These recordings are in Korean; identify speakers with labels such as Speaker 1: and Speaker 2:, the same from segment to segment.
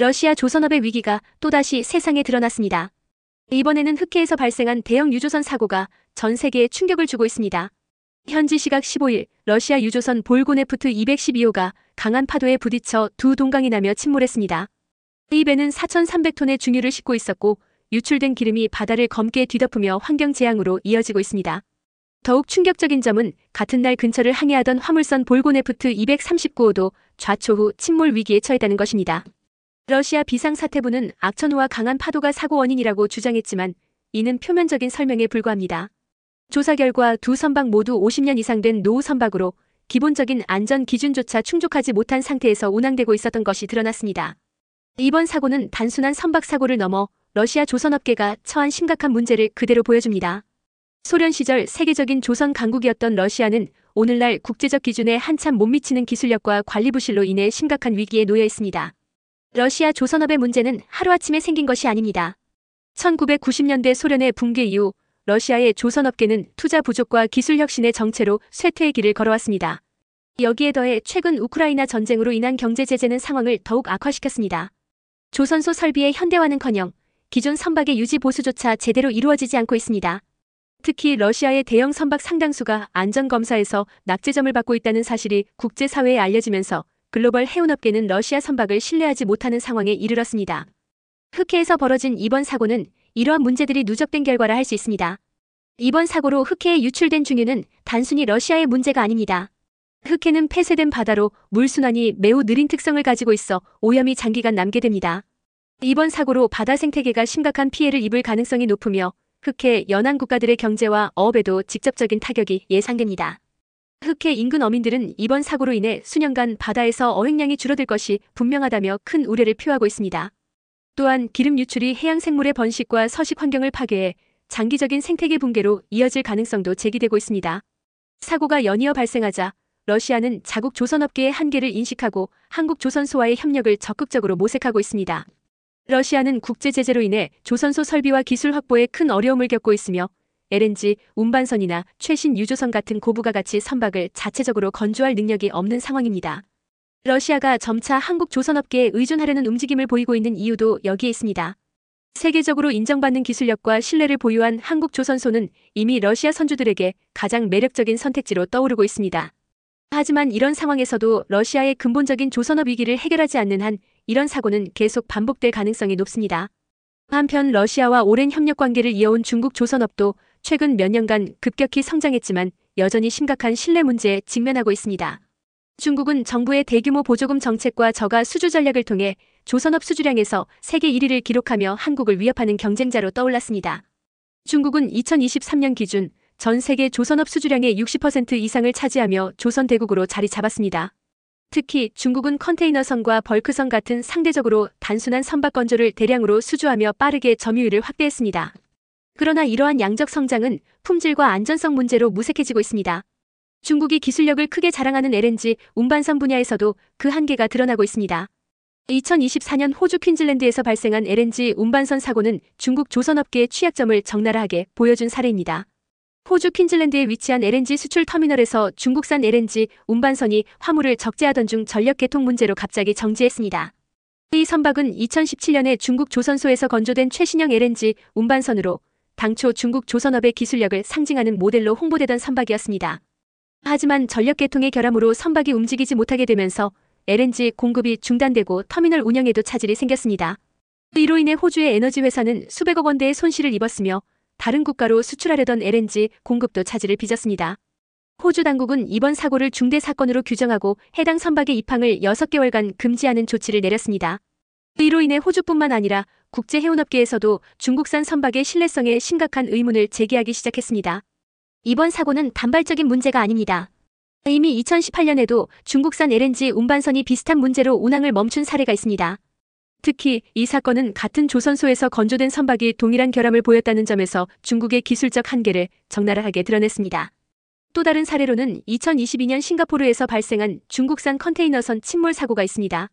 Speaker 1: 러시아 조선업의 위기가 또다시 세상에 드러났습니다. 이번에는 흑해에서 발생한 대형 유조선 사고가 전 세계에 충격을 주고 있습니다. 현지 시각 15일 러시아 유조선 볼고네프트 212호가 강한 파도에 부딪혀 두 동강이 나며 침몰했습니다. 이 배는 4,300톤의 중유를 싣고 있었고 유출된 기름이 바다를 검게 뒤덮으며 환경재앙으로 이어지고 있습니다. 더욱 충격적인 점은 같은 날 근처를 항해하던 화물선 볼고네프트 239호도 좌초 후 침몰 위기에 처했다는 것입니다. 러시아 비상사태부는 악천후와 강한 파도가 사고 원인이라고 주장했지만 이는 표면적인 설명에 불과합니다. 조사 결과 두 선박 모두 50년 이상 된 노후 선박으로 기본적인 안전 기준조차 충족하지 못한 상태에서 운항되고 있었던 것이 드러났습니다. 이번 사고는 단순한 선박 사고를 넘어 러시아 조선업계가 처한 심각한 문제를 그대로 보여줍니다. 소련 시절 세계적인 조선 강국이었던 러시아는 오늘날 국제적 기준에 한참 못 미치는 기술력과 관리 부실로 인해 심각한 위기에 놓여 있습니다. 러시아 조선업의 문제는 하루아침에 생긴 것이 아닙니다. 1990년대 소련의 붕괴 이후 러시아의 조선업계는 투자 부족과 기술 혁신의 정체로 쇠퇴의 길을 걸어왔습니다. 여기에 더해 최근 우크라이나 전쟁으로 인한 경제 제재는 상황을 더욱 악화시켰습니다. 조선소 설비의 현대화는커녕 기존 선박의 유지 보수조차 제대로 이루어지지 않고 있습니다. 특히 러시아의 대형 선박 상당수가 안전검사에서 낙제점을 받고 있다는 사실이 국제사회에 알려지면서 글로벌 해운업계는 러시아 선박을 신뢰하지 못하는 상황에 이르렀습니다. 흑해에서 벌어진 이번 사고는 이러한 문제들이 누적된 결과라 할 수 있습니다. 이번 사고로 흑해에 유출된 중유는 단순히 러시아의 문제가 아닙니다. 흑해는 폐쇄된 바다로 물순환이 매우 느린 특성을 가지고 있어 오염이 장기간 남게 됩니다. 이번 사고로 바다 생태계가 심각한 피해를 입을 가능성이 높으며 흑해 연안 국가들의 경제와 어업에도 직접적인 타격이 예상됩니다. 흑해 인근 어민들은 이번 사고로 인해 수년간 바다에서 어획량이 줄어들 것이 분명하다며 큰 우려를 표하고 있습니다. 또한 기름 유출이 해양 생물의 번식과 서식 환경을 파괴해 장기적인 생태계 붕괴로 이어질 가능성도 제기되고 있습니다. 사고가 연이어 발생하자 러시아는 자국 조선업계의 한계를 인식하고 한국 조선소와의 협력을 적극적으로 모색하고 있습니다. 러시아는 국제 제재로 인해 조선소 설비와 기술 확보에 큰 어려움을 겪고 있으며 LNG, 운반선이나 최신 유조선 같은 고부가 가치 선박을 자체적으로 건조할 능력이 없는 상황입니다. 러시아가 점차 한국 조선업계에 의존하려는 움직임을 보이고 있는 이유도 여기에 있습니다. 세계적으로 인정받는 기술력과 신뢰를 보유한 한국 조선소는 이미 러시아 선주들에게 가장 매력적인 선택지로 떠오르고 있습니다. 하지만 이런 상황에서도 러시아의 근본적인 조선업 위기를 해결하지 않는 한 이런 사고는 계속 반복될 가능성이 높습니다. 한편 러시아와 오랜 협력 관계를 이어온 중국 조선업도 최근 몇 년간 급격히 성장했지만 여전히 심각한 신뢰 문제에 직면하고 있습니다. 중국은 정부의 대규모 보조금 정책과 저가 수주 전략을 통해 조선업 수주량에서 세계 1위를 기록하며 한국을 위협하는 경쟁자로 떠올랐습니다. 중국은 2023년 기준 전 세계 조선업 수주량의 60% 이상을 차지하며 조선 대국으로 자리 잡았습니다. 특히 중국은 컨테이너선과 벌크선 같은 상대적으로 단순한 선박 건조를 대량으로 수주하며 빠르게 점유율을 확대했습니다. 그러나 이러한 양적 성장은 품질과 안전성 문제로 무색해지고 있습니다. 중국이 기술력을 크게 자랑하는 LNG, 운반선 분야에서도 그 한계가 드러나고 있습니다. 2024년 호주 퀸즐랜드에서 발생한 LNG 운반선 사고는 중국 조선업계의 취약점을 적나라하게 보여준 사례입니다. 호주 퀸즐랜드에 위치한 LNG 수출 터미널에서 중국산 LNG 운반선이 화물을 적재하던 중 전력 개통 문제로 갑자기 정지했습니다. 이 선박은 2017년에 중국 조선소에서 건조된 최신형 LNG 운반선으로 당초 중국 조선업의 기술력을 상징하는 모델로 홍보되던 선박이었습니다. 하지만 전력 개통의 결함으로 선박이 움직이지 못하게 되면서 LNG 공급이 중단되고 터미널 운영에도 차질이 생겼습니다. 이로 인해 호주의 에너지 회사는 수백억 원대의 손실을 입었으며 다른 국가로 수출하려던 LNG 공급도 차질을 빚었습니다. 호주 당국은 이번 사고를 중대 사건으로 규정하고 해당 선박의 입항을 6개월간 금지하는 조치를 내렸습니다. 이로 인해 호주뿐만 아니라 국제 해운업계에서도 중국산 선박의 신뢰성에 심각한 의문을 제기하기 시작했습니다. 이번 사고는 단발적인 문제가 아닙니다. 이미 2018년에도 중국산 LNG 운반선이 비슷한 문제로 운항을 멈춘 사례가 있습니다. 특히 이 사건은 같은 조선소에서 건조된 선박이 동일한 결함을 보였다는 점에서 중국의 기술적 한계를 적나라하게 드러냈습니다. 또 다른 사례로는 2022년 싱가포르에서 발생한 중국산 컨테이너선 침몰 사고가 있습니다.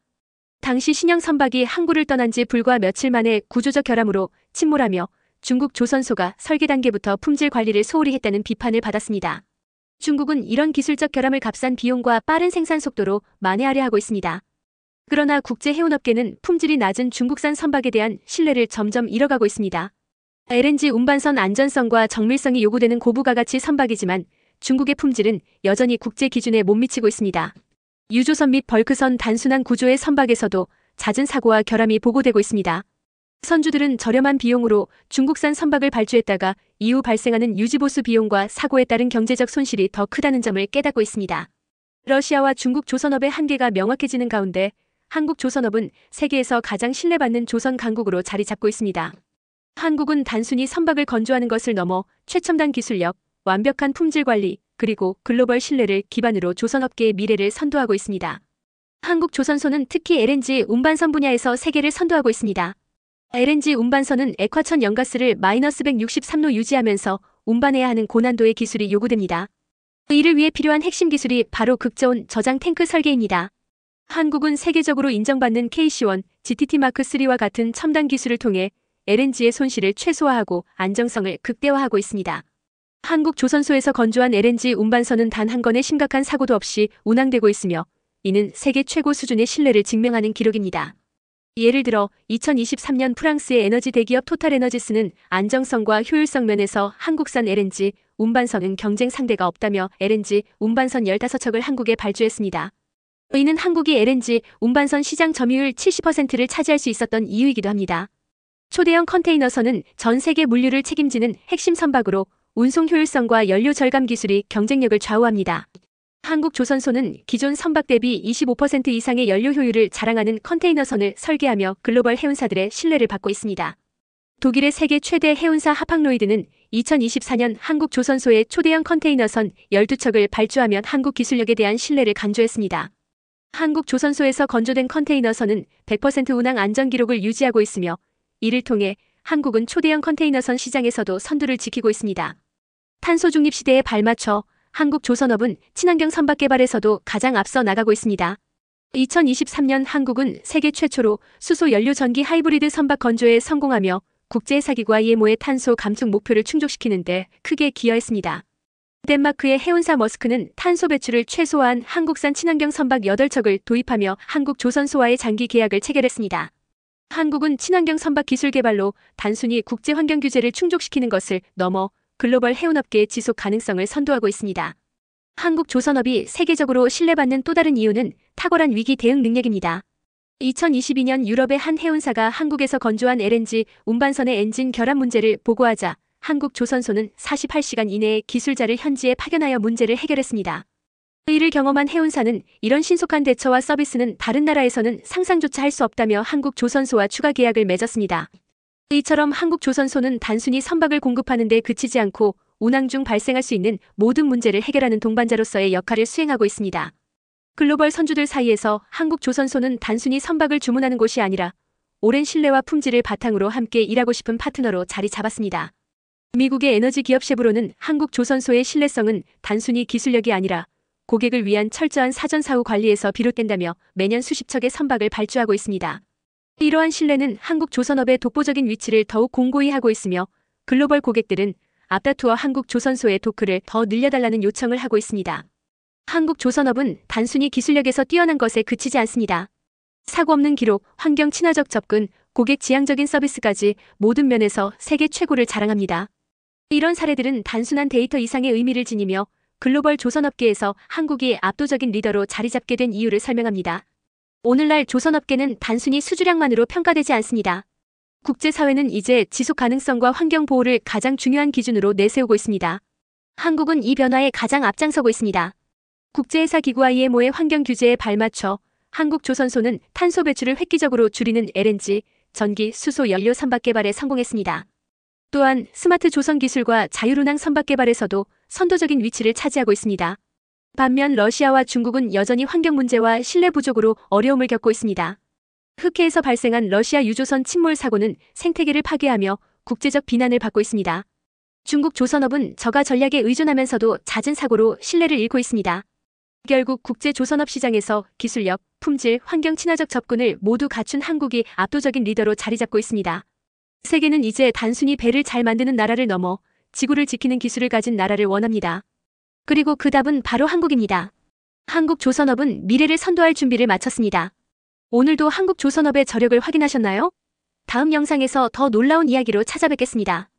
Speaker 1: 당시 신형 선박이 항구를 떠난 지 불과 며칠 만에 구조적 결함으로 침몰하며 중국 조선소가 설계 단계부터 품질 관리를 소홀히 했다는 비판을 받았습니다. 중국은 이런 기술적 결함을 값싼 비용과 빠른 생산 속도로 만회하려 하고 있습니다. 그러나 국제해운업계는 품질이 낮은 중국산 선박에 대한 신뢰를 점점 잃어가고 있습니다. LNG 운반선 안전성과 정밀성이 요구되는 고부가가치 선박이지만 중국의 품질은 여전히 국제 기준에 못 미치고 있습니다. 유조선 및 벌크선 단순한 구조의 선박에서도 잦은 사고와 결함이 보고되고 있습니다. 선주들은 저렴한 비용으로 중국산 선박을 발주했다가 이후 발생하는 유지보수 비용과 사고에 따른 경제적 손실이 더 크다는 점을 깨닫고 있습니다. 러시아와 중국 조선업의 한계가 명확해지는 가운데 한국 조선업은 세계에서 가장 신뢰받는 조선 강국으로 자리 잡고 있습니다. 한국은 단순히 선박을 건조하는 것을 넘어 최첨단 기술력, 완벽한 품질 관리, 그리고 글로벌 신뢰를 기반으로 조선업계의 미래를 선도하고 있습니다. 한국조선소는 특히 LNG 운반선 분야에서 세계를 선도하고 있습니다. LNG 운반선은 액화천 연가스를 마이너스 163로 유지하면서 운반해야 하는 고난도의 기술이 요구됩니다. 이를 위해 필요한 핵심 기술이 바로 극저온 저장 탱크 설계입니다. 한국은 세계적으로 인정받는 KC-1, GTT 마크3와 같은 첨단 기술을 통해 LNG의 손실을 최소화하고 안정성을 극대화하고 있습니다. 한국조선소에서 건조한 LNG 운반선은 단 한 건의 심각한 사고도 없이 운항되고 있으며 이는 세계 최고 수준의 신뢰를 증명하는 기록입니다. 예를 들어 2023년 프랑스의 에너지 대기업 토탈에너지스는 안정성과 효율성 면에서 한국산 LNG 운반선은 경쟁 상대가 없다며 LNG 운반선 15척을 한국에 발주했습니다. 이는 한국이 LNG 운반선 시장 점유율 70%를 차지할 수 있었던 이유이기도 합니다. 초대형 컨테이너선은 전 세계 물류를 책임지는 핵심 선박으로 운송 효율성과 연료 절감 기술이 경쟁력을 좌우합니다. 한국조선소는 기존 선박 대비 25% 이상의 연료 효율을 자랑하는 컨테이너선을 설계하며 글로벌 해운사들의 신뢰를 받고 있습니다. 독일의 세계 최대 해운사 하팡로이드는 2024년 한국조선소의 초대형 컨테이너선 12척을 발주하며 한국 기술력에 대한 신뢰를 강조했습니다. 한국조선소에서 건조된 컨테이너선은 100% 운항 안전 기록을 유지하고 있으며 이를 통해 한국은 초대형 컨테이너선 시장에서도 선두를 지키고 있습니다. 탄소 중립 시대에 발맞춰 한국조선업은 친환경 선박 개발에서도 가장 앞서 나가고 있습니다. 2023년 한국은 세계 최초로 수소 연료 전기 하이브리드 선박 건조에 성공하며 국제해사기구 IMO의 탄소 감축 목표를 충족시키는 데 크게 기여했습니다. 덴마크의 해운사 머스크는 탄소 배출을 최소화한 한국산 친환경 선박 8척을 도입하며 한국조선소와의 장기 계약을 체결했습니다. 한국은 친환경 선박 기술 개발로 단순히 국제 환경 규제를 충족시키는 것을 넘어 글로벌 해운업계의 지속 가능성을 선도하고 있습니다. 한국조선업이 세계적으로 신뢰받는 또 다른 이유는 탁월한 위기 대응 능력입니다. 2022년 유럽의 한 해운사가 한국에서 건조한 LNG 운반선의 엔진 결함 문제를 보고하자 한국조선소는 48시간 이내에 기술자를 현지에 파견하여 문제를 해결했습니다. 이를 경험한 해운사는 이런 신속한 대처와 서비스는 다른 나라에서는 상상조차 할 수 없다며 한국조선소와 추가 계약을 맺었습니다. 이처럼 한국조선소는 단순히 선박을 공급하는 데 그치지 않고 운항 중 발생할 수 있는 모든 문제를 해결하는 동반자로서의 역할을 수행하고 있습니다. 글로벌 선주들 사이에서 한국조선소는 단순히 선박을 주문하는 곳이 아니라 오랜 신뢰와 품질을 바탕으로 함께 일하고 싶은 파트너로 자리 잡았습니다. 미국의 에너지 기업 셰브론은 한국조선소의 신뢰성은 단순히 기술력이 아니라 고객을 위한 철저한 사전사후 관리에서 비롯된다며 매년 수십 척의 선박을 발주하고 있습니다. 이러한 신뢰는 한국조선업의 독보적인 위치를 더욱 공고히 하고 있으며 글로벌 고객들은 앞다투어 한국조선소의 도크를 더 늘려달라는 요청을 하고 있습니다. 한국조선업은 단순히 기술력에서 뛰어난 것에 그치지 않습니다. 사고 없는 기록, 환경 친화적 접근, 고객 지향적인 서비스까지 모든 면에서 세계 최고를 자랑합니다. 이런 사례들은 단순한 데이터 이상의 의미를 지니며 글로벌 조선업계에서 한국이 압도적인 리더로 자리 잡게 된 이유를 설명합니다. 오늘날 조선업계는 단순히 수주량만으로 평가되지 않습니다. 국제사회는 이제 지속 가능성과 환경 보호를 가장 중요한 기준으로 내세우고 있습니다. 한국은 이 변화에 가장 앞장서고 있습니다. 국제해사기구 IMO의 환경 규제에 발맞춰 한국조선소는 탄소 배출을 획기적으로 줄이는 LNG, 전기, 수소 연료 선박 개발에 성공했습니다. 또한 스마트 조선 기술과 자율운항 선박 개발에서도 선도적인 위치를 차지하고 있습니다. 반면 러시아와 중국은 여전히 환경 문제와 신뢰 부족으로 어려움을 겪고 있습니다. 흑해에서 발생한 러시아 유조선 침몰 사고는 생태계를 파괴하며 국제적 비난을 받고 있습니다. 중국 조선업은 저가 전략에 의존하면서도 잦은 사고로 신뢰를 잃고 있습니다. 결국 국제 조선업 시장에서 기술력, 품질, 환경 친화적 접근을 모두 갖춘 한국이 압도적인 리더로 자리 잡고 있습니다. 세계는 이제 단순히 배를 잘 만드는 나라를 넘어 지구를 지키는 기술을 가진 나라를 원합니다. 그리고 그 답은 바로 한국입니다. 한국조선업은 미래를 선도할 준비를 마쳤습니다. 오늘도 한국 조선업의 저력을 확인하셨나요? 다음 영상에서 더 놀라운 이야기로 찾아뵙겠습니다.